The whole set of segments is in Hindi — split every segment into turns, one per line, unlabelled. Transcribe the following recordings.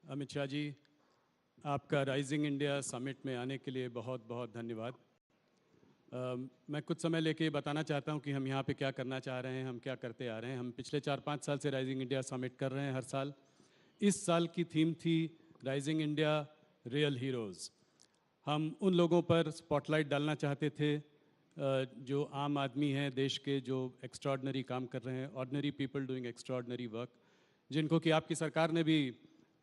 अमित शाह जी, आपका राइजिंग इंडिया समिट में आने के लिए बहुत बहुत धन्यवाद। मैं कुछ समय लेके ये बताना चाहता हूँ कि हम यहाँ पे क्या करना चाह रहे हैं, हम क्या करते आ रहे हैं। हम पिछले 4-5 साल से राइजिंग इंडिया समिट कर रहे हैं हर साल। इस साल की थीम थी राइजिंग इंडिया रियल हीरोज़। हम उन लोगों पर स्पॉटलाइट डालना चाहते थे जो आम आदमी हैं देश के, जो एक्स्ट्राऑर्डिनरी काम कर रहे हैं, ordinary people doing extraordinary work, जिनको कि आपकी सरकार ने भी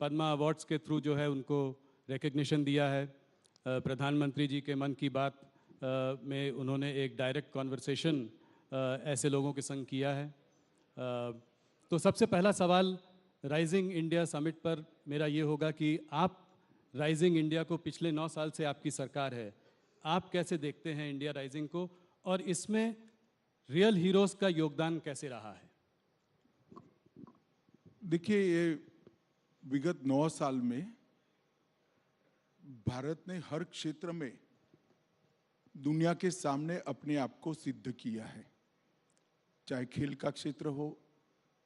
पद्मा अवार्ड्स के थ्रू जो है उनको रिकग्निशन दिया है। प्रधानमंत्री जी के मन की बात में उन्होंने एक डायरेक्ट कॉन्वर्सेशन ऐसे लोगों के संग किया है। तो सबसे पहला सवाल राइजिंग इंडिया समिट पर मेरा ये होगा कि आप राइजिंग इंडिया को, पिछले 9 साल से आपकी सरकार है, आप कैसे देखते हैं इंडिया राइजिंग को, और इसमें रियल हीरोज़ का योगदान कैसे रहा है?
देखिए, ये विगत 9 साल में भारत ने हर क्षेत्र में दुनिया के सामने अपने आप को सिद्ध किया है। चाहे खेल का क्षेत्र हो,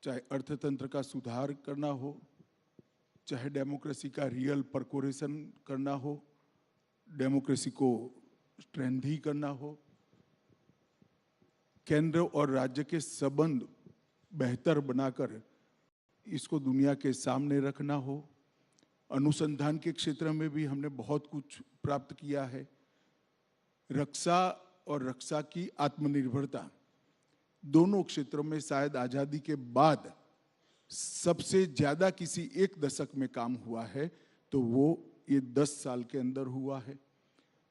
चाहे अर्थतंत्र का सुधार करना हो, चाहे डेमोक्रेसी का रियल परकोरेशन करना हो, डेमोक्रेसी को स्ट्रेंथी करना हो, केंद्र और राज्य के संबंध बेहतर बनाकर इसको दुनिया के सामने रखना हो। अनुसंधान के क्षेत्र में भी हमने बहुत कुछ प्राप्त किया है। रक्षा और रक्षा की आत्मनिर्भरता, दोनों क्षेत्रों में शायद आजादी के बाद सबसे ज्यादा किसी एक दशक में काम हुआ है, तो वो ये 10 साल के अंदर हुआ है।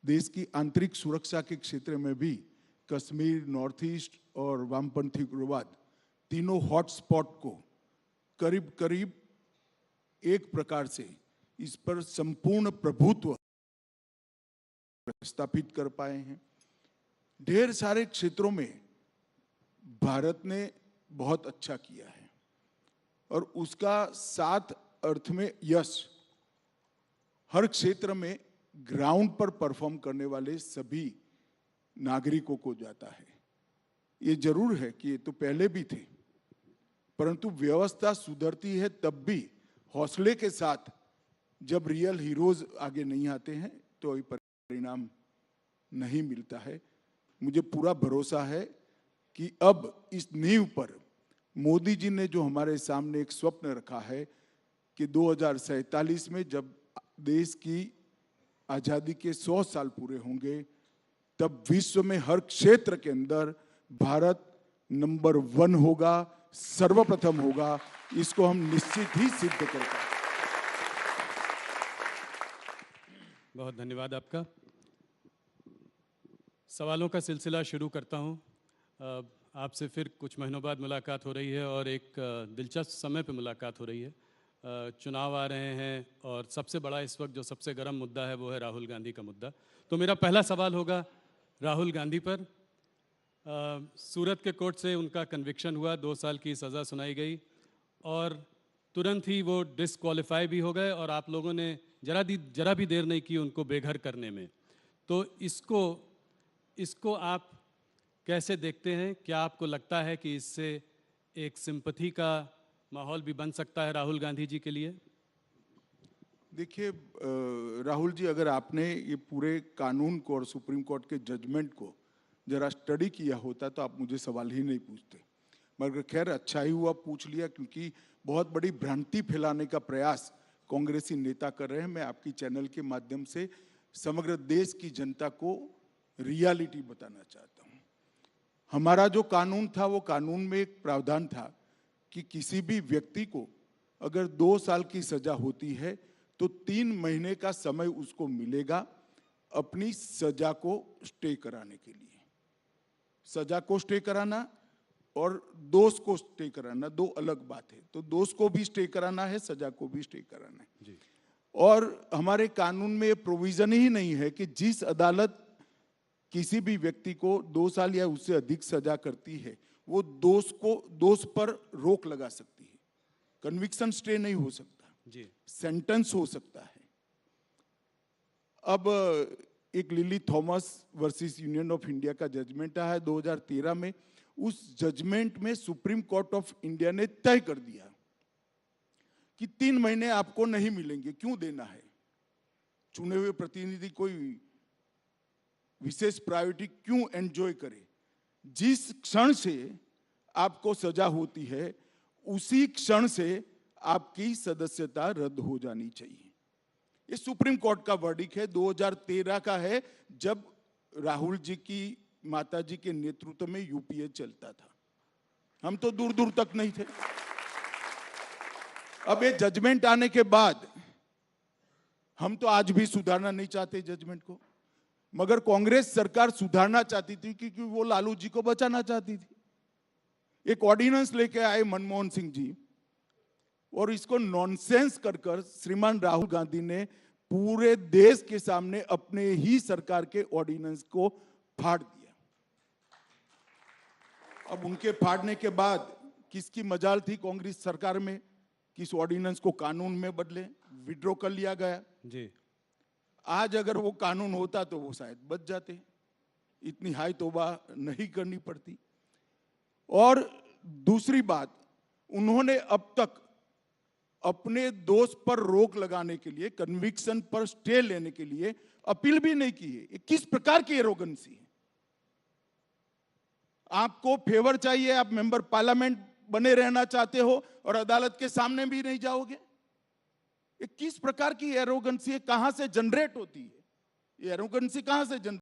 देश की आंतरिक सुरक्षा के क्षेत्र में भी कश्मीर, नॉर्थ ईस्ट और वामपंथी उग्रवाद, तीनों हॉटस्पॉट को करीब करीब एक प्रकार से इस पर संपूर्ण प्रभुत्व स्थापित कर पाए हैं। ढेर सारे क्षेत्रों में भारत ने बहुत अच्छा किया है और उसका साथ अर्थ में यश हर क्षेत्र में ग्राउंड पर परफॉर्म करने वाले सभी नागरिकों को जाता है। ये जरूर है कि ये तो पहले भी थे, परंतु व्यवस्था सुधरती है तब भी हौसले के साथ। जब रियल हीरोज आगे नहीं आते हैं तो ये परिणाम नहीं मिलता है। मुझे पूरा भरोसा है कि अब इस नींव पर मोदी जी ने जो हमारे सामने एक स्वप्न रखा है कि 2047 में जब देश की आजादी के 100 साल पूरे होंगे, तब विश्व में हर क्षेत्र के अंदर भारत नंबर 1 होगा, सर्वप्रथम होगा। इसको हम निश्चित ही सिद्ध करेंगे।
बहुत धन्यवाद आपका। सवालों का सिलसिला शुरू करता हूँ। आपसे फिर कुछ महीनों बाद मुलाकात हो रही है और एक दिलचस्प समय पे मुलाकात हो रही है। चुनाव आ रहे हैं और सबसे बड़ा इस वक्त जो सबसे गर्म मुद्दा है वो है राहुल गांधी का मुद्दा। तो मेरा पहला सवाल होगा राहुल गांधी पर। सूरत के कोर्ट से उनका कन्विक्शन हुआ, 2 साल की सज़ा सुनाई गई और तुरंत ही वो डिसक्वालीफाई भी हो गए और आप लोगों ने जरा भी देर नहीं की उनको बेघर करने में। तो इसको आप कैसे देखते हैं? क्या आपको लगता है कि इससे एक सिंपैथी का माहौल भी बन सकता है राहुल गांधी जी के लिए?
देखिए राहुल जी, अगर आपने ये पूरे कानून को और सुप्रीम कोर्ट के जजमेंट को जरा स्टडी किया होता तो आप मुझे सवाल ही नहीं पूछते। मगर खैर, अच्छा ही हुआ पूछ लिया, क्योंकि बहुत बड़ी भ्रांति फैलाने का प्रयास कांग्रेसी नेता कर रहे हैं। मैं आपकी चैनल के माध्यम से समग्र देश की जनता को रियलिटी बताना चाहता हूं। हमारा जो कानून था, वो कानून में एक प्रावधान था कि किसी भी व्यक्ति को अगर 2 साल की सजा होती है तो 3 महीने का समय उसको मिलेगा अपनी सजा को स्टे कराने के लिए। सजा को स्टे कराना और दोष को स्टे कराना दो अलग बात है। तो दोष को भी स्टे कराना है, सजा को भी स्टे कराना है
जी।
और हमारे कानून में ये प्रोविजन ही नहीं है कि जिस अदालत किसी भी व्यक्ति को 2 साल या उससे अधिक सजा करती है, वो दोष पर रोक लगा सकती है। कन्विक्शन स्टे नहीं हो सकता
जी,
सेंटेंस हो सकता है। अब एक lily Thomas versus union of India का जजमेंट आया है 2013 में। उस जजमेंट में सुप्रीम कोर्ट ऑफ इंडिया ने तय कर दिया कि 3 महीने आपको नहीं मिलेंगे, क्यों देना है? चुने हुए प्रतिनिधि कोई विशेष प्रायोरिटी क्यों एंजॉय करे? जिस क्षण से आपको सजा होती है उसी क्षण से आपकी सदस्यता रद्द हो जानी चाहिए। ये सुप्रीम कोर्ट का वर्डिक्ट है, 2013 का है, जब राहुल जी की माता जी के नेतृत्व में यूपीए चलता था। हम तो दूर दूर तक नहीं थे। अब ये जजमेंट आने के बाद हम तो आज भी सुधारना नहीं चाहते जजमेंट को, मगर कांग्रेस सरकार सुधारना चाहती थी क्योंकि वो लालू जी को बचाना चाहती थी। एक ऑर्डिनेंस लेके आए मनमोहन सिंह जी और इसको नॉनसेंस कर श्रीमान राहुल गांधी ने पूरे देश के सामने अपने ही सरकार के ऑर्डिनेंस को फाड़ दिया। अब उनके फाड़ने के बाद किसकी मजाल थी कांग्रेस सरकार में कि इस ऑर्डिनेंस को कानून में बदले, विड्रॉ कर लिया गया
जी।
आज अगर वो कानून होता तो वो शायद बच जाते, इतनी हाई तौबा नहीं करनी पड़ती। और दूसरी बात, उन्होंने अब तक अपने दोष पर रोक लगाने के लिए, कन्विक्शन पर स्टे लेने के लिए अपील भी नहीं की है। ये किस प्रकार की एरोगेंसी है? आपको फेवर चाहिए, आप मेंबर पार्लियामेंट बने रहना चाहते हो और अदालत के सामने भी नहीं जाओगे? ये किस प्रकार की एरोगेंसी है? कहां से जनरेट होती है ये एरोगेंसी? कहां से जनरेट